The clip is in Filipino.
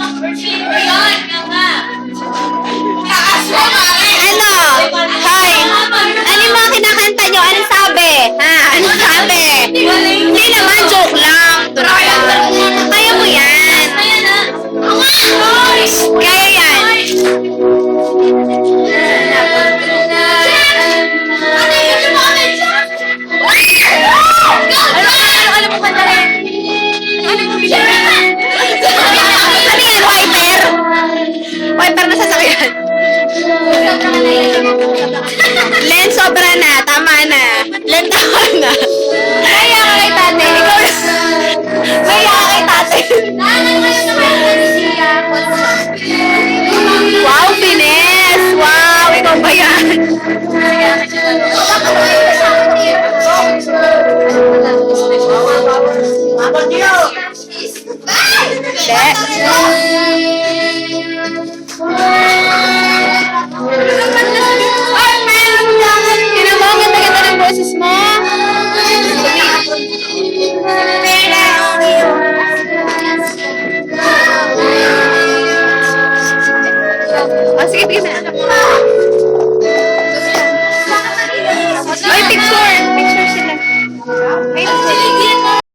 Ano? Hoy! Ano yung mga kinakanta nyo? Anong sabi? Ha? Anong sabi? Hindi naman, joke lang. Kaya mo yan. Kaya yan. Ano mo ba na rin? Ano mo ba Ano yan? Wiper? Wiper na sasakyan. Len, sobra na. Tama na. Len, tama na. Kaya ka kay tate. Ikaw na. Kaya ka kay tate. Wow, Fines! Wow, ikaw ba yan? Hindi. Mo, ang ganda-ganda ng boses mo. Oh, sige, sige na. Oy, picture!